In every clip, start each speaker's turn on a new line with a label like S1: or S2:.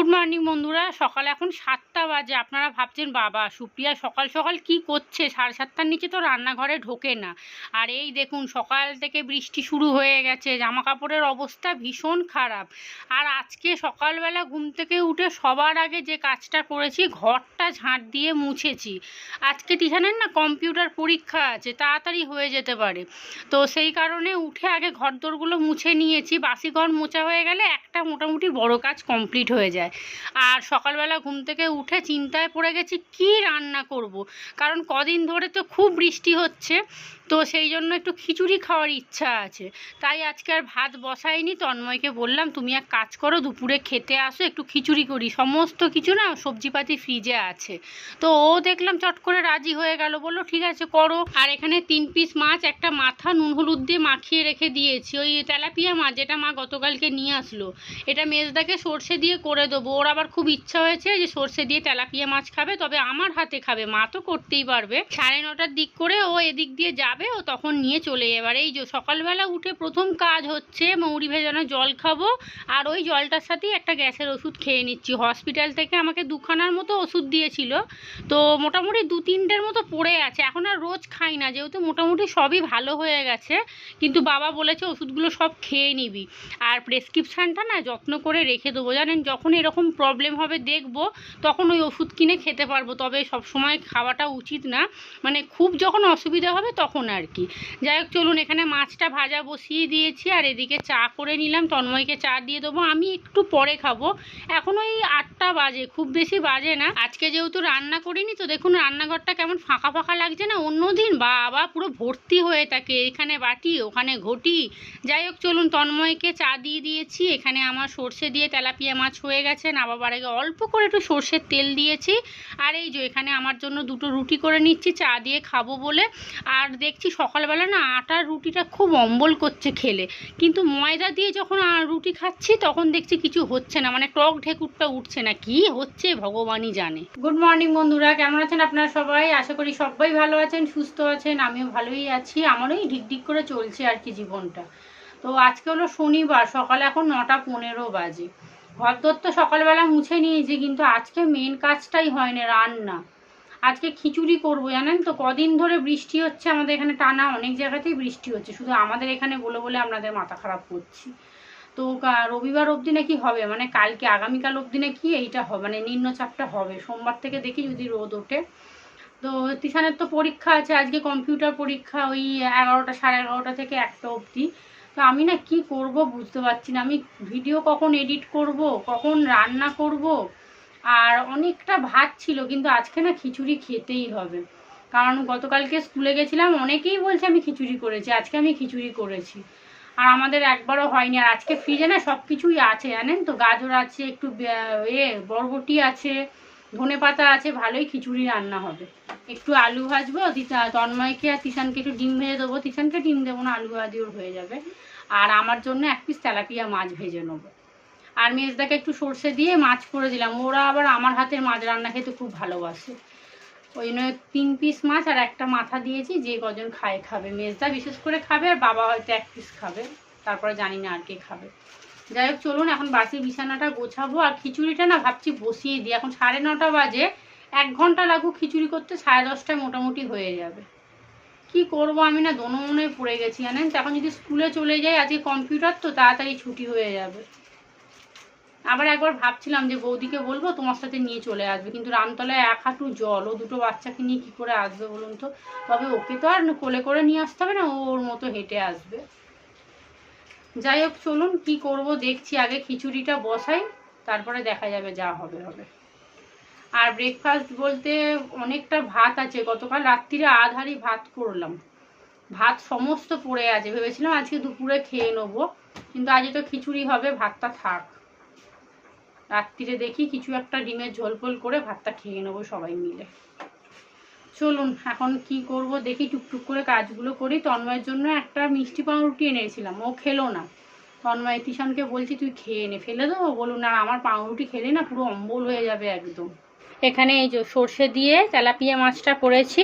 S1: Good morning বন্ধুরা। সকাল এখন 7টা বাজে। আপনারা ভাবছেন বাবা সুপ্রিয়া সকাল সকাল কি করছে, 7:30টার নিচে তো রান্নাঘরে ঢোকে না। আর এই দেখুন সকাল থেকে বৃষ্টি শুরু হয়ে গেছে, জামা কাপড়ের অবস্থা ভীষণ খারাপ। আর আজকে সকালবেলা ঘুম থেকে উঠে সবার আগে যে কাজটা করেছি, ঘরটা ঝাঁট দিয়ে মুছেছি। আজকে টিশানের না কম্পিউটার পরীক্ষা আছে, তাড়াতাড়ি হয়ে যেতে পারে, তো সেই কারণে উঠে আগে ঘর দোরগুলো মুছে নিয়েছি। বাসি ঘর মোছা হয়ে গেলে একটা মোটামুটি বড় কাজ কমপ্লিট হয়ে যায়। আর সকালবেলা ঘুম থেকে উঠে চিন্তায় পড়ে গেছি কি রান্না করব, কারণ কদিন ধরে তো খুব বৃষ্টি হচ্ছে, তো সেই জন্য একটু খিচুড়ি খাওয়ার ইচ্ছা আছে। তাই আজকে আর ভাত বসাইনি, তন্ময়কে বললাম তুমি এক কাজ করো, দুপুরে খেতে আসো, একটু খিচুড়ি করি। সমস্ত কিছু না সবজিপাতি ফ্রিজে আছে। তো ও দেখলাম চট করে রাজি হয়ে গেল, বললো ঠিক আছে করো। আর এখানে 3 পিস মাছ, একটা মাথা নুন হলুদ দিয়ে মাখিয়ে রেখে দিয়েছি, ওই তেলাপিয়া মাছ যেটা মা গতকালকে নিয়ে আসলো। এটা মেজদাকে সর্ষে দিয়ে করে দেবো, ওর আবার খুব ইচ্ছা হয়েছে যে সর্ষে দিয়ে তেলাপিয়া মাছ খাবে, তবে আমার হাতে খাবে, মা তো করতেই পারবে। 9:30টার দিক করে ও এদিক দিয়ে যাবে, ও তখন নিয়ে চলে যাবে। এই যে সকালবেলা উঠে প্রথম কাজ হচ্ছে মৌরি ভেজানো জল খাবো, আর ওই জলটার সাথেই একটা গ্যাসের ওষুধ খেয়ে নিচ্ছি। হসপিটাল থেকে আমাকে 2খানার মতো ওষুধ দিয়েছিল, তো মোটামুটি 2-3টের মতো পড়ে আছে। এখন আর রোজ খাই না, যেহেতু মোটামুটি সবই ভালো হয়ে গেছে, কিন্তু বাবা বলেছে ওষুধগুলো সব খেয়ে নিবি। আর প্রেসক্রিপশানটা না যত্ন করে রেখে দেবো, জানেন যখন এরকম প্রবলেম হবে দেখবো তখন ওই ওষুধ কিনে খেতে পারবো, তবে সব সময় খাওয়াটা উচিত না, মানে খুব যখন অসুবিধা হবে তখন আর কি। যাই হোক চলুন, এখানে মাছটা ভাজা বসিয়ে দিয়েছি, আর এদিকে চা করে নিলাম, তন্ময়কে চা দিয়ে দেবো, আমি একটু পরে খাবো। এখন ওই 8টা বাজে, খুব বেশি বাজে না। আজকে যেহেতু রান্না করিনি, তো দেখুন রান্নাঘরটা কেমন ফাঁকা ফাঁকা লাগছে না। অন্যদিন বাবা পুরো ভর্তি হয়ে থাকে, এখানে বাটি ওখানে ঘটি। যাই হোক চলুন, তন্ময়কে চা দিয়ে দিয়েছি। এখানে আমার সর্ষে দিয়ে তেলাপিয়া মাছ হয়ে গেছে, নামাবার আগে অল্প করে একটু সর্ষের তেল দিয়েছি। আর এই যে এখানে আমার জন্য 2টো রুটি করে নিচ্ছি চা দিয়ে খাবো বলে। আর দেখছি সকালবেলা না আটার রুটিটা খুব অম্বল করছে খেলে, কিন্তু ময়দা দিয়ে যখন রুটি খাচ্ছি তখন দেখছি কিছু হচ্ছে না, মানে টক ঢেকুরটা উঠছে না, কি হচ্ছে ভগবানই জানে। গুড মর্নিং বন্ধুরা, কেমন আছেন আপনারা সবাই? আশা করি সবাই ভালো আছেন, সুস্থ আছেন, আমিও ভালোই আছি। আমারও এই ঢিকঢিক করে চলছে আর কি জীবনটা। তো আজকে হলো শনিবার, সকালে এখন 9:15 বাজে। ঘরদোর তো সকালবেলা মুছে নিয়েছি, কিন্তু আজকে মেন কাজটাই হয় না, রান্না। আজকে খিচুড়ি করবো, জানেন তো কদিন ধরে বৃষ্টি হচ্ছে আমাদের এখানে, টানা অনেক জায়গাতেই বৃষ্টি হচ্ছে, শুধু আমাদের এখানে বলে বলে আপনাদের মাথা খারাপ করছি। তো রবিবার অবধি নাকি হবে, মানে কালকে আগামীকাল অবধি নাকি এইটা হবে, মানে নিম্নচাপটা হবে। সোমবার থেকে দেখি যদি রোদ ওঠে। তো তিশানের তো পরীক্ষা আছে আজকে, কম্পিউটার পরীক্ষা, ওই 11টা 11:30 থেকে 1টা অবধি। তো আমি না কি করব বুঝতে পারছি না, আমি ভিডিও কখন এডিট করব, কখন রান্না করব। আর অনেকটা ভাত ছিল, কিন্তু আজকে না খিচুড়ি খেতেই হবে, কারণ গতকালকে স্কুলে গেছিলাম, অনেকেই বলছে আমি খিচুড়ি করেছি, আজকে আমি খিচুড়ি করেছি। আর আমাদের একবারও হয়নি। আর আজকে ফ্রিজে না সব কিছুই আছে, জানেন তো, গাজর আছে, একটু বরবটি আছে, ধনেপাতা আছে, ভালোই খিচুড়ি রান্না হবে। একটু আলু ভাজবো, তন্ময়কে আর তিশানকে একটু ডিম ভেজে দেবো, তিশানকে ডিম দেবো না, আলু ভাজি ওর হয়ে যাবে। আর আমার জন্য 1 পিস তেলাপিয়া মাছ ভেজে নেবো। আর মেজদাকে একটু সর্ষে দিয়ে মাছ করে দিলাম, ওরা আবার আমার হাতের মাছ রান্না খেতে খুব ভালোবাসে, ওই জন্য 3 পিস মাছ আর একটা মাথা দিয়েছি, যে কজন খাবে। মেজদা বিশেষ করে খাবে, আর বাবা হয়তো 1 পিস খাবে, তারপরে জানি না আর কে খাবে। যাই হোক চলুন, এখন বাসি বিছানাটা গোছাবো। আর খিচুড়িটা না ভাবছি বসিয়ে দিই, এখন 9:30 বাজে, 1 ঘন্টা লাগুক খিচুড়ি করতে, 10:30টায় মোটামুটি হয়ে যাবে। কি করব আমি না দোনো পড়ে গেছি, জানেন তো। এখন যদি স্কুলে চলে যাই, আজকে কম্পিউটার তো তাড়াতাড়ি ছুটি হয়ে যাবে। আবার একবার ভাবছিলাম যে বৌদিকে বলবো তোমার সাথে নিয়ে চলে আসবে, কিন্তু রামতলায় 1 হাঁটু জল, ও 2টো বাচ্চাকে নিয়ে কি করে আসবে বলুন তো। তবে ওকে তো আর কোলে করে নিয়ে আসতে হবে না, ও ওর মতো হেঁটে আসবে। যাই হোক চলুন, কি করব দেখছি, আগে খিচুড়িটা বসাই, তারপরে দেখা যাবে, যা হবে হবে। আর ব্রেকফাস্ট বলতে অনেকটা ভাত আছে, গতকাল রাত্রিরে আধারি ভাত করলাম, ভাত সমস্ত পড়ে আছে। ভেবেছিলাম আজকে দুপুরে খেয়ে নেবো, কিন্তু আজ তো খিচুড়ি হবে, ভাতটা থাক, রাত্রিরে দেখি কিছু একটা ডিমের ঝোল ফোল করে ভাতটা খেয়ে নেবো সবাই মিলে। চলুন এখন কি করব দেখি, টুকটুক করে কাজগুলো করি। তন্ময়ের জন্য একটা মিষ্টি পাউরুটি এনেছিলাম, ও খেলো না। তন্ময় তিশানকে বলছি তুই খেয়ে নে, ফেলে দেবো, বলুন না আমার পাউরুটি খেলে না পুরো অম্বল হয়ে যাবে একদম। এখানে এই যে সর্ষে দিয়ে তেলাপিয়া মাছটা করেছি,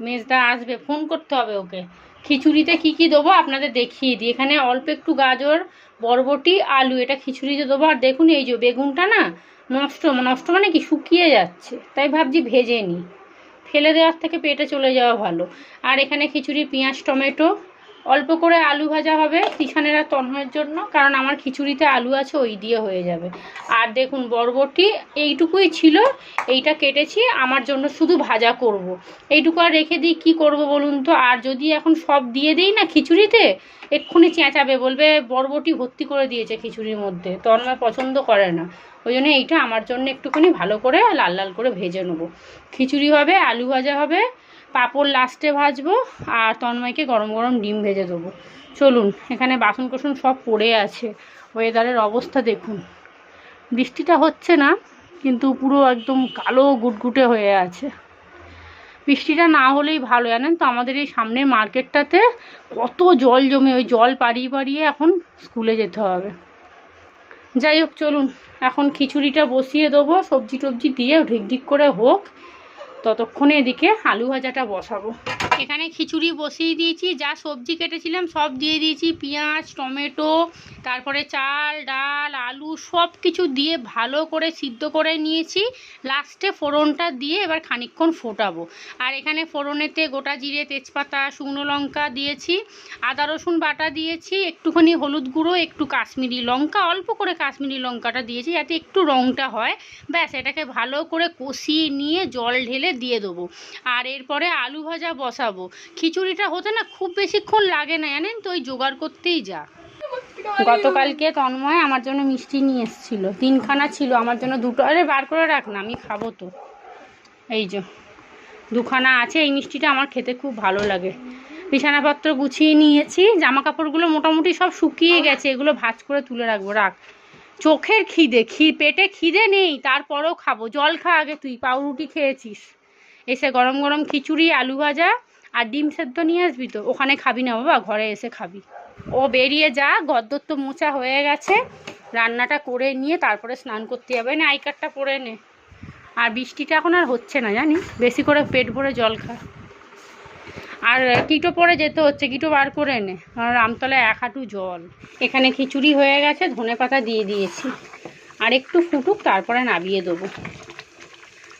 S1: মেজদা আসবে, ফোন করতে হবে ওকে, খিচুড়িতে কি কি দেবো আপনাদের দেখিয়ে দিই। এখানে অল্প একটু গাজর, বরবটি, আলু, এটা খিচুড়িতে দেবো। আর দেখুন এই যে বেগুনটা না নষ্ট নষ্ট মানে কি শুকিয়ে যাচ্ছে, তাই ভাবছি ভেজে নিই, ফেলে দেওয়ার থেকে পেটে চলে যাওয়া ভালো। আর এখানে খিচুড়ি, পেঁয়াজ, টমেটো, অল্প করে আলু ভাজা হবে তিশানের আর তন্ময়ের জন্য, কারণ আমার খিচুড়িতে আলু আছে, ওই দিয়ে হয়ে যাবে। আর দেখুন বরবটি এইটুকুই ছিল, এইটা কেটেছি আমার জন্য, শুধু ভাজা করব। এইটুকু আর রেখে দিই, কী করব বলুন তো। আর যদি এখন সব দিয়ে দিই না খিচুড়িতে, এক্ষুনি চেঁচাবে, বলবে বরবটি ভর্তি করে দিয়েছে খিচুড়ির মধ্যে, তন্ময় পছন্দ করে না। ওই জন্য এইটা আমার জন্য একটুখানি ভালো করে লাল লাল করে ভেজে নেবো। খিচুড়ি হবে, আলু ভাজা হবে, পাঁপড় লাস্টে ভাজবো, আর তন্ময়কে গরম গরম ডিম ভেজে দেবো। চলুন, এখানে বাসন কোসন সব পড়ে আছে। ওয়েদারের অবস্থা দেখুন, বৃষ্টিটা হচ্ছে না কিন্তু পুরো একদম কালো গুটগুটে হয়ে আছে। বৃষ্টিটা না হলেই ভালো, জানেন তো আমাদের এই সামনের মার্কেটটাতে কত জল জমে, ওই জল পাড়িয়ে পাড়িয়ে এখন স্কুলে যেতে হবে। যাই হোক চলুন, এখন খিচুড়িটা বসিয়ে দেবো, সবজি টবজি দিয়ে ঢিক করে হোক, ততক্ষণে এদিকে আলু ভাজাটা বসাবো। এখানে খিচুড়ি বসিয়ে দিয়েছি, যা সবজি কেটেছিলাম সব দিয়ে দিয়েছি, পেঁয়াজ, টমেটো, তারপরে চাল, ডাল, আলু সব কিছু দিয়ে ভালো করে সিদ্ধ করে নিয়েছি। লাস্টে ফোড়নটা দিয়ে এবার খানিকক্ষণ ফোটাবো। আর এখানে ফোড়নেতে গোটা জিরে, তেজপাতা, শুকনো লঙ্কা দিয়েছি, আদা রসুন বাটা দিয়েছি, একটুখানি হলুদ গুঁড়ো, একটু কাশ্মীরি লঙ্কা, অল্প করে কাশ্মীরি লঙ্কাটা দিয়েছি যাতে একটু রঙটা হয়। ব্যাস, এটাকে ভালো করে কষিয়ে নিয়ে জল ঢেলে দিয়ে দেবো। আর এরপরে আলু ভাজা বসাবো। খিচুড়িটা হতে না খুব বেশিক্ষণ লাগে না, জানেন তো, ওই জোগাড় করতেই যা। গতকালকে তন্ময় আমার জন্য মিষ্টি নিয়ে এসেছিল, 3খানা ছিল, আমার জন্য 2টো, আরে বার করে রাখ না, আমি খাবো তো। এই যে 2খানা আছে, এই মিষ্টিটা আমার খেতে খুব ভালো লাগে। বিছানাপত্র গুছিয়ে নিয়েছি, জামা কাপড়গুলো মোটামুটি সব শুকিয়ে গেছে, এগুলো ভাঁজ করে তুলে রাখবো। রাখ, চোখের খিদে, পেটে খিদে নেই, তারপরেও খাবো। জল খা আগে, তুই পাউরুটি খেয়েছিস, এসে গরম গরম খিচুড়ি, আলু ভাজা আর ডিম সেদ্ধ নিয়ে আসবি তো। ওখানে খাবি না বাবা, ঘরে এসে খাবি। ও বেরিয়ে যা, গদ্দর তো মোচা হয়ে গেছে, রান্নাটা করে নিয়ে তারপরে স্নান করতে যাবে। না আই কার্ডটা পরে নে। আর বৃষ্টিটা এখন আর হচ্ছে না জানিস, বেশি করে পেট ভরে জল খা। আর কিটো পরে যেতে হচ্ছে, কিটো বার করে নে, আর আমতলায় 1 হাঁটু জল। এখানে খিচুড়ি হয়ে গেছে, ধনেপাতা দিয়ে দিয়েছি, আর একটু ফুটুক তারপরে নামিয়ে দেবো।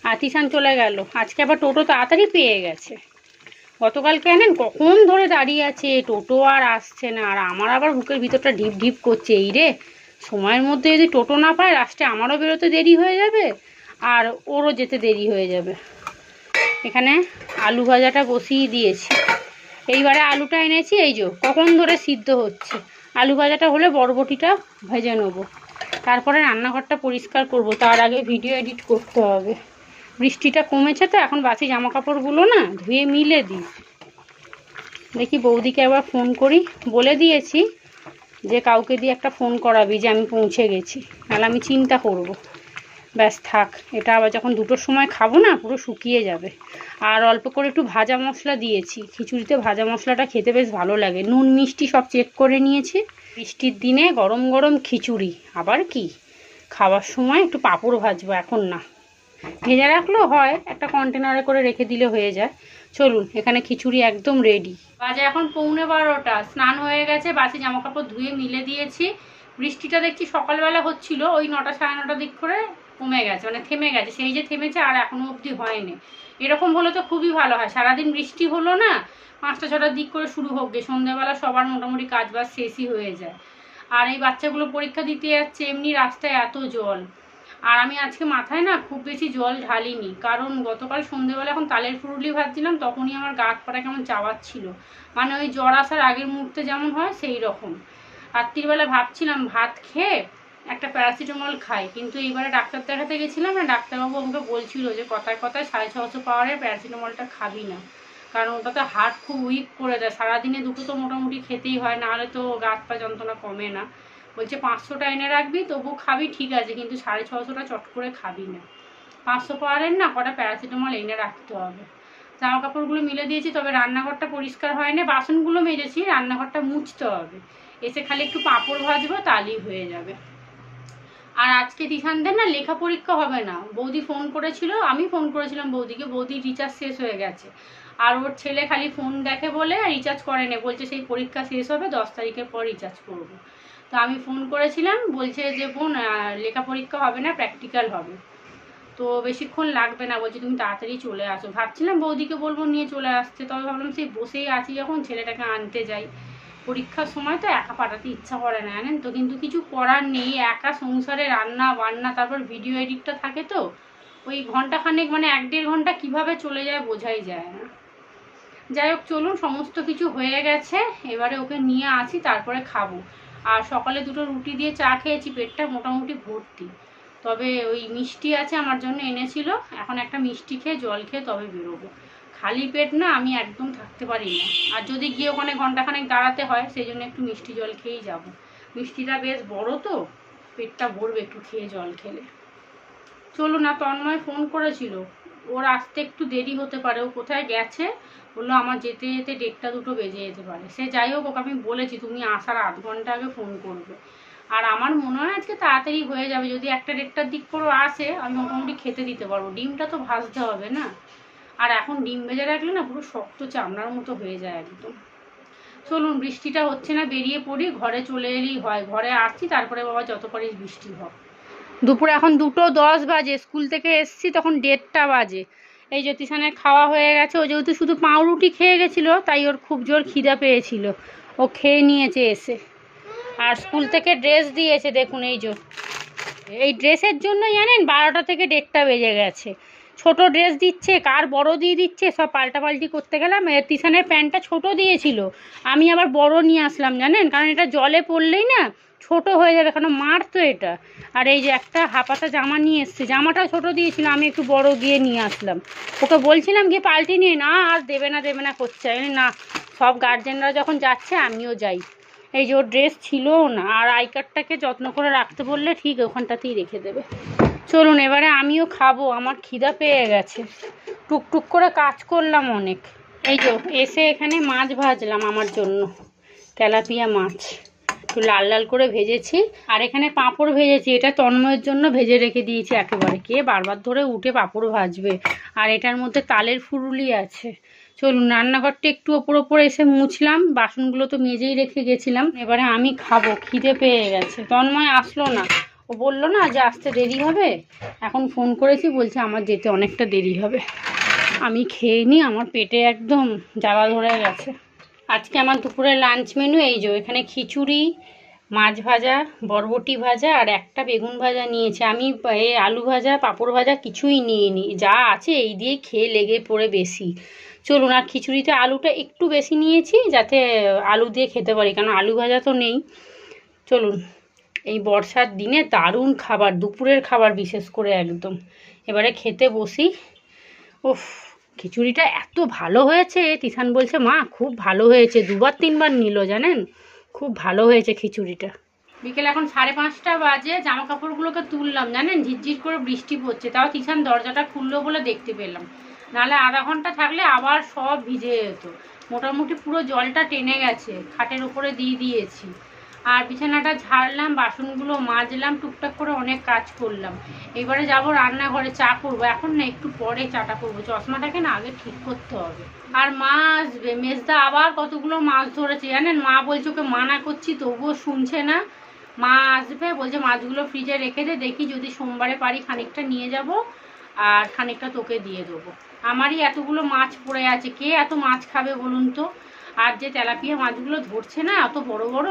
S1: আর তিশান চলে গেল, আজকে আবার টোটো তাড়াতাড়ি পেয়ে গেছে। গতকালকে জানেন কখন ধরে দাঁড়িয়ে আছে, টোটো আর আসছে না। আর আমার আবার বুকের ভিতরটা ঢিপ ঢিপ করছে, এই রে সময়ের মধ্যে যদি টোটো না পায়, লাস্টে আমারও বেরোতে দেরি হয়ে যাবে আর ওরও যেতে দেরি হয়ে যাবে। এখানে আলু ভাজাটা বসিয়ে দিয়েছি, এইবারে আলুটা এনেছি, এই যে কখন ধরে সিদ্ধ হচ্ছে। আলু ভাজাটা হলে বরবটিটা ভেজে নেবো, তারপরে রান্নাঘরটা পরিষ্কার করব, তার আগে ভিডিও এডিট করতে হবে। বৃষ্টিটা কমেছে তো, এখন বাসি জামা কাপড়গুলো না ধুয়ে মিলে দিই। দেখি বৌদিকে একবার ফোন করি, বলে দিয়েছি যে কাউকে দিয়ে একটা ফোন করাবি যে আমি পৌঁছে গেছি, নাহলে আমি চিন্তা করব। ব্যাস থাক, এটা আবার যখন 2টোর সময় খাবো না পুরো শুকিয়ে যাবে। আর অল্প করে একটু ভাজা মশলা দিয়েছি, খিচুড়িতে ভাজা মশলাটা খেতে বেশ ভালো লাগে। নুন মিষ্টি সব চেক করে নিয়েছি। বৃষ্টির দিনে গরম গরম খিচুড়ি, আবার কি খাওয়ার সময় একটু পাঁপড় ভাজবো, এখন না, ভেজে রাখলেও হয়, একটা কন্টেনারে করে রেখে দিলে হয়ে যায়। চলুন, এখানে খিচুড়ি একদম রেডি। বাজে এখন 11:15, স্নান হয়ে গেছে, বাসি জামা কাপড় ধুয়ে মিলে দিয়েছি। বৃষ্টিটা দেখছি সকালবেলা হচ্ছিল, ওই 9টা সাড়ে 9টার দিক করে কমে গেছে, মানে থেমে গেছে, সেই যে থেমেছে আর এখনো অবধি হয়নি। এরকম হলে তো খুবই ভালো হয়, সারাদিন বৃষ্টি হলো না, 5টা 6টার দিক করে শুরু হোক গে, সন্ধ্যাবেলা সবার মোটামুটি কাজ বাজ শেষই হয়ে যায়। আর এই বাচ্চাগুলো পরীক্ষা দিতে যাচ্ছে, এমনি রাস্তায় এত জল। আর আমি আজকে মাথায় না খুব বেশি জল ঢালিনি, কারণ গতকাল সন্ধ্যেবেলা এখন তালের ফুরুলি ভাজছিলাম, তখনই আমার গা হাত পাটা কেমন চাওয়াচ্ছিল, মানে ওই জ্বর আসার আগের মুহূর্তে যেমন হয় সেই রকম। রাত্রিবেলা ভাবছিলাম ভাত খেয়ে একটা প্যারাসিটামল খাই, কিন্তু এইবারে ডাক্তার দেখাতে গেছিলাম না, ডাক্তারবাবু আমাকে বলছিল যে কথায় কথায় 650 পাওয়ারের প্যারাসিটামলটা খাবি না, কারণ ওটাতে হার্ট খুব উইক করে দেয়। সারাদিনে 2টো তো মোটামুটি খেতেই হয়, নাহলে তো গা হাত পা যন্ত্রণা কমে না। বলছে 500টা এনে রাখবি, তবু খাবি ঠিক আছে, কিন্তু 650টা চট করে খাবি না। 500 পাওয়ারের না কটা প্যারাসিটামল এনে রাখতে হবে। জামা কাপড়গুলো মিলে দিয়েছি, তবে রান্নাঘরটা পরিষ্কার হয়নি, বাসনগুলো মেজেছি, রান্নাঘরটা মুছতে হবে। এসে খালি একটু পাঁপড় ভাজবো, তাহলেই হয়ে যাবে। আর আজকে তিশানদের না লেখা পরীক্ষা হবে না, বৌদি ফোন করেছিল, আমি ফোন করেছিলাম বৌদিকে, বৌদির রিচার্জ শেষ হয়ে গেছে। আর ওর ছেলে খালি ফোন দেখে বলে রিচার্জ করে না, বলছে সেই পরীক্ষা শেষ হবে 10 তারিখের পর রিচার্জ করবো। তো আমি ফোন করেছিলাম, বলছে যে বোন লেখা পরীক্ষা হবে না, প্র্যাকটিক্যাল হবে, তো বেশিক্ষণ লাগবে না, বলছে তুমি তাড়াতাড়ি চলে আসো। ভাবছিলাম বৌদিকে বলবো নিয়ে চলে আসতে, তবে ভাবলাম সেই বসেই আছি যখন ছেলেটাকে আনতে যাই, পরীক্ষার সময় তো একা পাঠাতে ইচ্ছা করে না জানেন তো, কিন্তু কিছু করার নেই, একা সংসারে রান্না বান্না তারপর ভিডিও এডিটটা থাকে তো, ওই ঘন্টাখানেক মানে 1-1.5 ঘন্টা কিভাবে চলে যায় বোঝাই যায় না। যাই হোক চলুন, সমস্ত কিছু হয়ে গেছে, এবারে ওকে নিয়ে আসি তারপরে খাবো। আর সকালে 2টো রুটি দিয়ে চা খেয়েছি, পেটটা মোটামুটি ভর্তি। তবে ওই মিষ্টি আছে আমার জন্য এনেছিল, এখন একটা মিষ্টি খেয়ে জল খেয়ে তবে বেরোবো। খালি পেট না আমি একদম থাকতে পারি না, আর যদি গিয়ে ওখানে ঘন্টাখানেক দাঁড়াতে হয় সেই জন্য একটু মিষ্টি জল খেয়েই যাব। মিষ্টিটা বেশ বড় তো, পেটটা ভরবে একটু খেয়ে জল খেলে। চলুন, না তন্ময় ফোন করেছিল, ওর আসতে একটু দেরি হতে পারে, ও কোথায় গেছে বললো আমার যেতে যেতে 1:30-2টো বেজে যেতে পারে। সে যাই হোক, ওকে আমি বলেছি তুমি আসার আধ ঘন্টা আগে ফোন করবে। আর আমার মনে হয় আজকে তাড়াতাড়ি হয়ে যাবে, যদি 1-1:30টার দিক করে আসে আমি মোটামুটি খেতে দিতে পারবো। ডিমটা তো ভাজতে হবে না, আর এখন ডিম ভেজে রাখলে না পুরো শক্ত চামড়ার মতো হয়ে যায় একদম। চলুন, বৃষ্টিটা হচ্ছে না, বেরিয়ে পড়ি, ঘরে চলে এলেই হয়। ঘরে আসছি তারপরে বাবা যত পারিস বৃষ্টি হোক। দুপুরে এখন 2:10 বাজে, স্কুল থেকে এসছি তখন 1:30টা বাজে। এই জ্যোতিষানের খাওয়া হয়ে গেছে, ও যেহেতু শুধু পাউরুটি খেয়ে গেছিলো তাই ওর খুব জোর খিদা পেয়েছিল, ও খেয়ে নিয়েছে এসে। আর স্কুল থেকে ড্রেস দিয়েছে, দেখুন এই ড্রেসের জন্য জানেন 12টা থেকে 1:30টা বেজে গেছে। ছোট ড্রেস দিচ্ছে, কার বড় দিয়ে দিচ্ছে, সব পাল্টাপাল্টি করতে গেলাম। তিশানের প্যান্টটা ছোট দিয়েছিল, আমি আবার বড় নিয়ে আসলাম জানেন, কারণ এটা জলে পড়লেই না ছোট হয়ে যাবে, কারণ মার তো এটা। আর এই যে একটা হাফাতা জামা নিয়ে এসছে, জামাটা ছোট দিয়েছিল, আমি একটু বড় গিয়ে নিয়ে আসলাম। ওকে বলছিলাম গিয়ে পাল্টি নিয়ে, না আর দেবে না করছে, আমি না, সব গার্জেনরা যখন যাচ্ছে আমিও যাই। এই যে ওর ড্রেস ছিলও না, আর আই কার্ডটাকে যত্ন করে রাখতে বললে ঠিক ওখানটাতেই রেখে দেবে। চলুন এবারে আমিও খাবো, আমার খিদা পেয়ে গেছে, টুকটুক করে কাজ করলাম অনেক। এই যে এসে এখানে মাছ ভাজলাম আমার জন্য, তেলাপিয়া মাছ একটু লাল লাল করে ভেজেছি, আর এখানে পাঁপড় ভেজেছি, এটা তন্ময়ের জন্য ভেজে রেখে দিয়েছি একেবারে, কে বারবার ধরে উঠে পাঁপড় ভাজবে। আর এটার মধ্যে তালের ফুরুলি আছে। চলুন, রান্নাঘরটা একটু ওপর এসে মুছলাম, বাসনগুলো তো মেজেই রেখে গেছিলাম, এবারে আমি খাবো, খিদে পেয়ে গেছে। তন্ময় আসলো না, ও বললো না যে আসতে দেরি হবে, এখন ফোন করেছি বলছে আমার যেতে অনেকটা দেরি হবে। আমি খেয়ে নিই, আমার পেটে একদম জ্বালা ধরে গেছে। আজকে আমার দুপুরের লাঞ্চ মেনু এই যে, এখানে খিচুড়ি, মাছ ভাজা, বরবটি ভাজা আর একটা বেগুন ভাজা নিয়েছি। আমি এই আলু ভাজা পাঁপড় ভাজা কিছুই নিইনি, যা আছে এই দিয়ে খেয়ে লেগে পড়ে বেশি। চলুন, আর খিচুড়িতে আলুটা একটু বেশি নিয়েছি যাতে আলু দিয়ে খেতে পারি, কারণ আলু ভাজা তো নেই। চলুন, এই বর্ষার দিনে দারুণ খাবার, দুপুরের খাবার বিশেষ করে একদম। এবারে খেতে বসি। উফ, খিচুড়িটা এত ভালো হয়েছে, তিশান বলছে মা খুব ভালো হয়েছে, 2-3বার নিল জানেন, খুব ভালো হয়েছে খিচুড়িটা। বিকেল এখন 5:30টা বাজে, জামা কাপড়গুলোকে তুললাম জানেন, ঝিরঝির করে বৃষ্টি পড়ছে, তাও তিশান দরজাটা খুললো বলে দেখতে পেলাম, নাহলে আধা ঘন্টা থাকলে আবার সব ভিজে যেত। মোটামুটি পুরো জলটা টেনে গেছে, খাটের উপরে দিয়ে দিয়েছি। আর বিছানাটা ঝাড়লাম, বাসনগুলো মাজলাম, টুকটাক করে অনেক কাজ করলাম। এবারে যাব রান্নাঘরে, চা করবো, এখন না একটু পরে চাটা করবো, চশমাটাকে না আগে ঠিক করতে হবে। আর মা আসবে, মেজদা আবার কতগুলো মাছ ধরেছে জানেন, মা বলছে ওকে মানা করছি তবুও শুনছে না। মা আসবে, বলছে মাছগুলো ফ্রিজে রেখে দে, দেখি যদি সোমবারে পারি খানিকটা নিয়ে যাব আর খানিকটা তোকে দিয়ে দেবো। আমারই এতগুলো মাছ পড়ে আছে, কে এত মাছ খাবে বলুন তো। আর যে তেলাপিয়া মাছগুলো ধরছে না এত বড় বড়,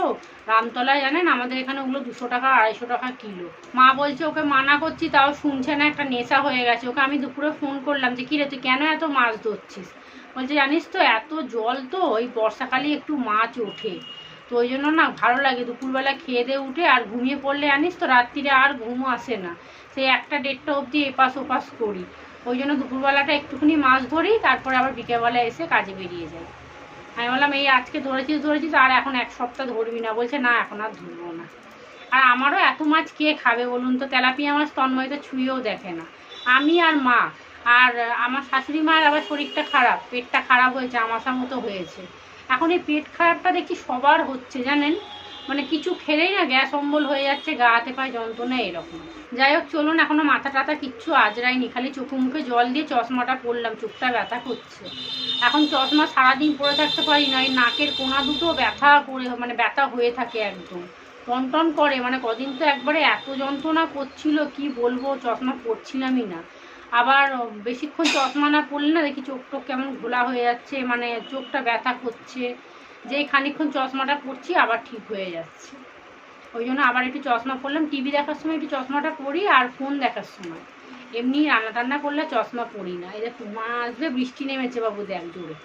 S1: রামতলায় জানেন আমাদের এখানে ওগুলো 200 টাকা 250 টাকা কিলো। মা বলছে ওকে মানা করছি তাও শুনছে না, একটা নেশা হয়ে গেছে। ওকে আমি দুপুরে ফোন করলাম যে কিরে তুই কেন এত মাছ ধরছিস, বলছে জানিস তো এত জল তো, ওই বর্ষাকালে একটু মাছ ওঠে, তো ওই জন্য না ভালো লাগে দুপুরবেলা খেয়ে দিয়ে উঠে আর ঘুমিয়ে পড়লে জানিস তো রাত্রিরে আর ঘুমও আসে না, সেই 1টা-1:30টা অবধি এপাশ ওপাশ করি, ওই জন্য দুপুরবেলাটা একটুখানি মাছ ধরি, তারপরে আবার বিকেলবেলা এসে কাজে বেরিয়ে যাই। আমি বললাম এই আজকে ধরেছিস আর এখন 1 সপ্তাহ ধরবি না, বলছে না এখন আর ধরবো না। আর আমারও এত মাছ কে খাবে বলুন তো, তেলাপিয়া মাছ তন্ময় তো ছুঁয়েও দেখে না, আমি আর মা। আর আমার শাশুড়ি মায়ের আবার শরীরটা খারাপ, পেটটা খারাপ হয়েছে, আমাশার মতো হয়েছে। এখন এই পেট খারাপটা দেখি সবার হচ্ছে জানেন, মানে কিছু খেলেই না গ্যাস অম্বল হয়ে যাচ্ছে, গা হাতে পায়ে যন্ত্রণা এরকম। যাই হোক চলুন, এখনো মাথা টাথা কিচ্ছু আজরাইনি, খালি চোখে মুখে জল দিয়ে চশমাটা পরলাম, চোখটা ব্যথা করছে। এখন চশমা সারাদিন পরে থাকতে পারি না, এই নাকের কোনা দুটো ব্যথা করে মানে ব্যথা হয়ে থাকে একদম টনটন করে। মানে কদিন তো একবারে এত যন্ত্রণা করছিল কি বলবো, চশমা পরছিলামই না। আবার বেশিক্ষণ চশমা না পরলে না দেখি চোখ টোক কেমন ঘোলা হয়ে যাচ্ছে, মানে চোখটা ব্যথা করছে। যেই খানিকক্ষণ চশমাটা পরছি আবার ঠিক হয়ে যাচ্ছে। ওই জন্য আবার একটু চশমা পরলাম। টিভি দেখার সময় একটু চশমাটা পরি, আর ফোন দেখার সময়। এমনি রান্না টান্না করলে চশমা পরি না। এই দেখো মা আসবে, বৃষ্টি নেমেছে বাবু দেখ জোরে।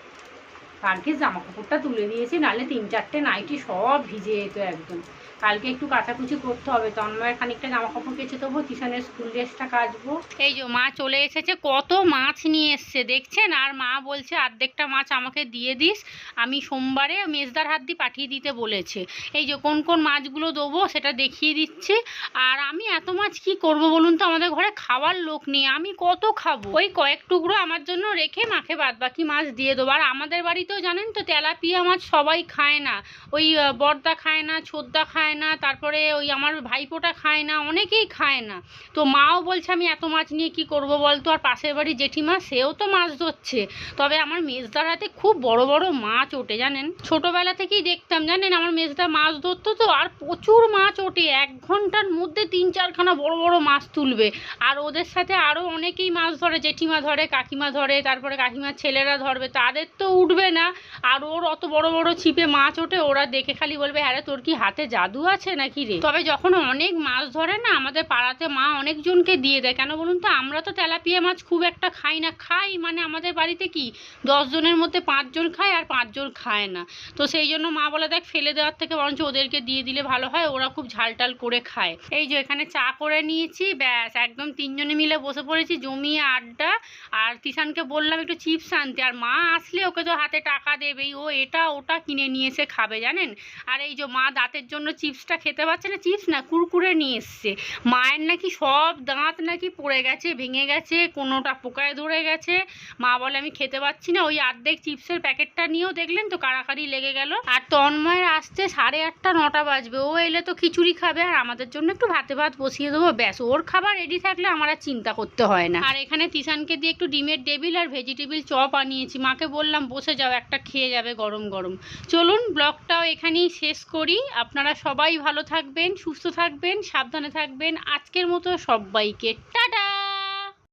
S1: কালকে জামা কাপড়টা তুলে দিয়েছি, নাহলে 3-4টে নাইটি সব ভিজে যেত একদম। কালকে একটু কাচাকুচি করতে হবে, তন্ময়ের খানিকটা জামা কাপড় কেচে দেবো, তিশানের স্কুল ড্রেসটা কাচবো। এই যে মা চলে এসেছে, কত মাছ নিয়ে এসছে দেখছেন। আর মা বলছে অর্ধেকটা মাছ আমাকে দিয়ে দিস, আমি সোমবারে মেজদার হাত দিয়ে পাঠিয়ে দিতে বলেছে। এই যে কোন কোন মাছগুলো দেবো সেটা দেখিয়ে দিচ্ছি। আর আমি এত মাছ কি করব বলুন তো, আমাদের ঘরে খাওয়ার লোক নেই, আমি কত খাবো। ওই কয়েক টুকরো আমার জন্য রেখে মাকে বাদ বাকি মাছ দিয়ে দেবো। আর আমাদের বাড়িতেও জানেন তো তেলাপিয়া মাছ সবাই খায় না, ওই বড়দা খায় না, ছোদ্দা খায় না, তারপরে ওই আমার ভাইপোটা খায় না, অনেকেই খায় না। তো মাও বলছে আমি এত মাছ নিয়ে কি করব বলতো। আর পাশের বাড়ি জেঠিমা, সেও তো মাছ ধরছে। তবে আমার মেজদার হাতে খুব বড় বড় মাছ ওঠে জানেন, ছোটবেলা থেকেই দেখতাম জানেন আমার মেজদা মাছ ধরতো তো, আর প্রচুর মাছ ওঠে। 1 ঘন্টার মধ্যে 3-4খানা বড় বড় মাছ তুলবে। আর ওদের সাথে আরও অনেকেই মাছ ধরে, জেঠিমা ধরে, কাকিমা ধরে, তারপরে কাকিমার ছেলেরা ধরবে, তাদের তো উঠবে না। আর ওর অত বড় বড় ছিপে মাছ ওঠে, ওরা দেখে খালি বলবে হ্যাঁ রে তোর কি হাতে জাদু আছে নাকি রে। তবে যখন অনেক মাছ ধরে না, আমাদের পাড়াতে মা অনেকজনকে দিয়ে দেয়। কেন বলুন তো, আমরা তো তেলাপিয়া মাছ খুব একটা খাই না, খাই মানে আমাদের বাড়িতে কি 10 জনের মধ্যে 5 জন খায় আর 5 জন খায় না। তো সেই জন্য মা বলে দেখ ফেলে দেওয়ার থেকে বরঞ্চ ওদেরকে দিয়ে দিলে ভালো হয়, ওরা খুব ঝালটাল করে খায়। এই যে এখানে চা করে নিয়েছি, ব্যাস একদম 3 জনে মিলে বসে পড়েছি জমিয়ে আড্ডা। আর তিশানকে বললাম একটু চিপস আনতে, আর মা আসলে ওকে তো হাতে টাকা দেবেই, ও এটা ওটা কিনে নিয়ে এসে খাবে জানেন। আর এই যে মা দাঁতের জন্য চিপসটা খেতে পারছে না, চিপস না কুরকুরে নিয়ে এসছে। মায়ের নাকি সব দাঁত নাকি পড়ে গেছে, ভেঙে গেছে, কোনোটা পোকায় ধরে গেছে। মা বলে আমি খেতে পাচ্ছি না। ওই অর্ধেক চিপসের প্যাকেটটা নিয়েও দেখলেন তো কাড়াকাড়ি লেগে গেল। আর তন্ময়ের আসতে 8:30-9টা বাজবে, ও এলে তো খিচুড়ি খাবে, আর আমাদের জন্য একটু ভাতে ভাত বসিয়ে দেবো, ব্যাস ওর খাবার রেডি থাকলে আমার আর চিন্তা করতে হয় না। আর এখানে তিশানকে দিয়ে একটু ডিমের টেবিল আর ভেজিটেবিল চপ আনিয়েছি, মাকে বললাম বসে যাও একটা খেয়ে যাবে গরম গরম। চলুন ব্লগটাও এখানেই শেষ করি। আপনারা সবাই ভালো থাকবেন, সুস্থ থাকবেন, সাবধানে থাকবেন। আজকের মতো সবাইকে টাটা।